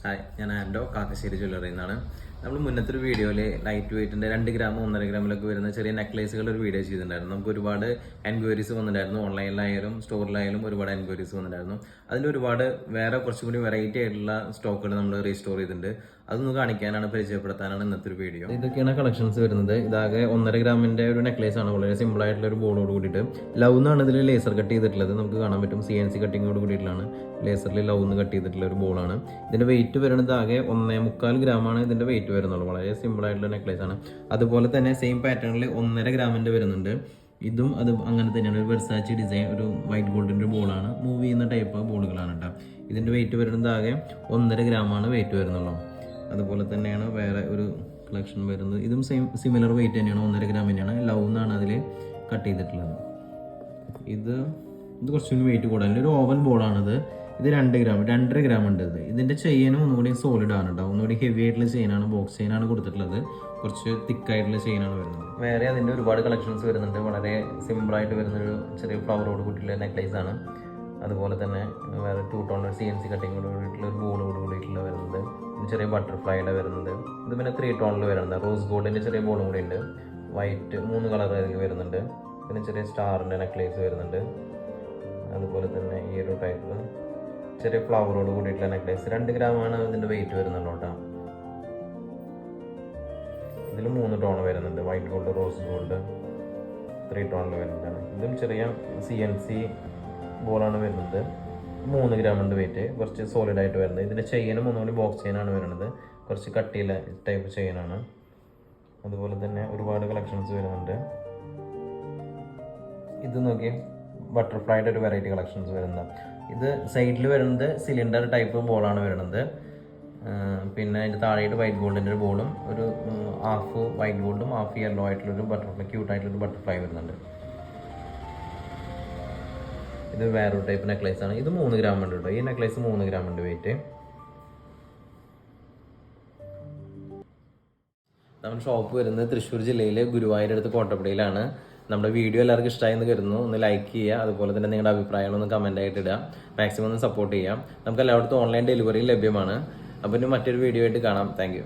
Hi, ഞാൻ ആൻഡോ കാക്കശ്ശേരി ജ്വല്ലറിയിൽ നിന്നാണ്. നമ്മൾ മുന്നത്തെ ഒരു വീഡിയോയിൽ ലൈറ്റ് വെയിറ്റിന്റെ 2 ഗ്രാം 1.5 ഗ്രാമിലൊക്കെ വരുന്ന ചെറിയ നെക്ലേസുകൾ ഒരു വീഡിയോ ചെയ്തിട്ടുണ്ടായിരുന്നു. നമുക്ക് ഒരുപാട് എൻക്വയറീസ് വന്നിട്ടുണ്ടായിരുന്നു. ഓൺലൈനിലായാലും സ്റ്റോറിലായാലും ഒരുപാട് എൻക്വയറീസ് വന്നിട്ടുണ്ടായിരുന്നു. അതിൽ ഒരുപാട് വേറെ കുറച്ചും കൂടി വെറൈറ്റി ആയിട്ടുള്ള സ്റ്റോക്കുകൾ നമ്മൾ റീസ്റ്റോർ ചെയ്തിട്ടുണ്ട്. അതൊന്ന് കാണിക്കാനാണ്, പരിചയപ്പെടുത്താനാണ് ഇന്നത്തെ ഒരു വീഡിയോ. ഇതൊക്കെയാണ് കളക്ഷൻസ് വരുന്നത്. ഇതാകെ 1.5 ഗ്രാമിന്റെ ഒരു നെക്ലേസ് ആണ്. വളരെ സിമ്പിൾ ആയിട്ടുള്ള ഒരു ബോളോട് കൂടിയിട്ട് ലവ് എന്നാണ് ഇതിൽ ലേസർ കട്ട് ചെയ്തിട്ടുള്ളത്. നമുക്ക് കാണാൻ പറ്റും CNC കട്ടിങ്ങോട് കൂടിയിട്ടുള്ളതാണ്. ലേസറിൽ ലവ് എന്ന് കട്ട് ചെയ്തിട്ടുള്ള ഒരു ബോളാണ്. ഇതിന്റെ വെയിറ്റ് വരുന്നത് ആകെ 1.25 ഗ്രാമാണ് ഇതിന്റെ വെയിറ്റ് വരുന്നുള്ളൂ. വളരെ സിമ്പിൾ ആയിട്ടുള്ള നെക്ലേസ് ആണ്. അതുപോലെ തന്നെ സെയിം പാറ്റേണിൽ 1.5 ഗ്രാമിന്റെ വരുന്നുണ്ട്. ഇതും അത് അങ്ങനെ തന്നെയാണ്. ഒരു വെർസാച്ചി ഡിസൈൻ, ഒരു വൈറ്റ് ഗോൾഡിന്റെ ബോളാണ്. മൂവ് ചെയ്യുന്ന ടൈപ്പ് ബോളുകളാണ് കേട്ടോ. ഇതിന്റെ വെയിറ്റ് വരുന്നത് ആകെ 1.5 ഗ്രാമാണ് വെയിറ്റ് വരുന്നുള്ളൂ. അതുപോലെ തന്നെയാണ് വേറെ ഒരു കളക്ഷൻ വരുന്നത്. ഇതും സിമിലർ വെയിറ്റ് തന്നെയാണ്, 1.5 ഗ്രാം തന്നെയാണ്. ലവ് എന്നാണ് അതിൽ കട്ട് ചെയ്തിട്ടുള്ളത്. ഇത് കുറച്ചുകൂടി വെയിറ്റ് കൂടുതൽ ഒരു ഓവൽ ബോളാണിത്. ഇത് 2 ഗ്രാം 2.5 ഗ്രാം ഉണ്ട്. ഇതിന്റെ ചെയിനും ഒന്നുകൂടി സോളിഡ് ആണ് കേട്ടോ. ഒന്നുകൂടി ഹെവി ആയിട്ടുള്ള ചെയിനാണ്, ബോക്സ് ചെയിനാണ് കൊടുത്തിട്ടുള്ളത്. കുറച്ച് തിക്കായിട്ടുള്ള ചെയിനാണ് വരുന്നത്. വേറെ അതിന്റെ ഒരുപാട് കളക്ഷൻസ് വരുന്നുണ്ട്. വളരെ സിമ്പിൾ ആയിട്ട് വരുന്നൊരു ചെറിയ ഫ്ലവറോട് കൂട്ടിയുള്ള നെക്ലേസ് ആണ്. അതുപോലെ തന്നെ വേറെ 2 ടോൺ CNC കട്ടിങ്ങോട് കൂടിയിട്ടുള്ള ഒരു ബോളോട് കൂടിയിട്ടുള്ള വരുന്നത്. ചെറിയ ബട്ടർഫ്ലൈയുടെ വരുന്നത്. ഇത് പിന്നെ 3 ടോണിൽ വരുന്നത്. റോസ് ഗോൾഡിന്റെ ചെറിയ ബോളും കൂടി ഉണ്ട്. വൈറ്റ് 3 കളർ വരുന്നുണ്ട്. പിന്നെ ചെറിയ സ്റ്റാറിന്റെ നെക്ലേസ് വരുന്നുണ്ട്. അതുപോലെ തന്നെ ഈ ഒരു ടൈപ്പ് ചെറിയ ഫ്ലവറോട് കൂടിയിട്ടുള്ള നെക്ലേസ്. 2 ഗ്രാമാണ് ഇതിന്റെ വെയിറ്റ് വരുന്നുള്ളൂ കേട്ടോ. ഇതിൽ 3 ടോൺ വരുന്നുണ്ട്. വൈറ്റ് ഗോൾഡ്, റോസ് ഗോൾഡ് 3 ടോണിൽ വരുന്നതാണ്. ഇതും ചെറിയ CNC ബോളാണ് വരുന്നത്. 3 ഗ്രാം ഉണ്ട് വെയിറ്റ്. കുറച്ച് സോളിഡ് ആയിട്ട് വരുന്നത്. ഇതിന്റെ ചെയിനും ഒന്നുകൂടി ബോക്സ് ചെയിനാണ് വരുന്നത്. കുറച്ച് കട്ടിയുള്ള ടൈപ്പ് ചെയിനാണ്. അതുപോലെ തന്നെ ഒരുപാട് കളക്ഷൻസ് വരുന്നുണ്ട്. ഇത് നോക്കി, ബട്ടർഫ്ലൈയുടെ ഒരു വെറൈറ്റി കളക്ഷൻസ് വരുന്നത്. ഇത് സൈഡിൽ വരുന്നത് സിലിണ്ടർ ടൈപ്പ് ബോളാണ് വരുന്നത്. പിന്നെ അതിൻ്റെ താഴെയായിട്ട് വൈറ്റ് ഗോൾഡിൻ്റെ ഒരു ബോളും ഒരു ഹാഫ് വൈറ്റ് ഗോൾഡും ഹാഫ് യെല്ലോ ആയിട്ടുള്ളൊരു ബട്ടർഫ്ലൈ, ക്യൂട്ടായിട്ടുള്ളൊരു ബട്ടർഫ്ലൈ വരുന്നുണ്ട്. ഇത് വേറൊരു ടൈപ്പ് നെക്ലേസ് ആണ്. ഇത് 3 ഗ്രാം ഉണ്ട് കേട്ടോ. ഈ നെക്ലേസ് 3 ഗ്രാം ഉണ്ട് വെയിറ്റ്. നമ്മുടെ ഷോപ്പ് വരുന്നത് തൃശ്ശൂർ ജില്ലയിലെ ഗുരുവായൂർ അടുത്ത് കോട്ടപ്പടിയിലാണ്. നമ്മുടെ വീഡിയോ എല്ലാവർക്കും ഇഷ്ടമായെന്ന് കരുതുന്നു. ഒന്ന് ലൈക്ക് ചെയ്യുക. അതുപോലെ തന്നെ നിങ്ങളുടെ അഭിപ്രായങ്ങളൊന്ന് കമൻ്റ് ആയിട്ട് ഇടുക. മാക്സിമം ഒന്ന് സപ്പോർട്ട് ചെയ്യാം. നമുക്ക് എല്ലായിടത്തും ഓൺലൈൻ ഡെലിവറി ലഭ്യമാണ്. അപ്പം ഇനി മറ്റൊരു വീഡിയോ ആയിട്ട് കാണാം. താങ്ക്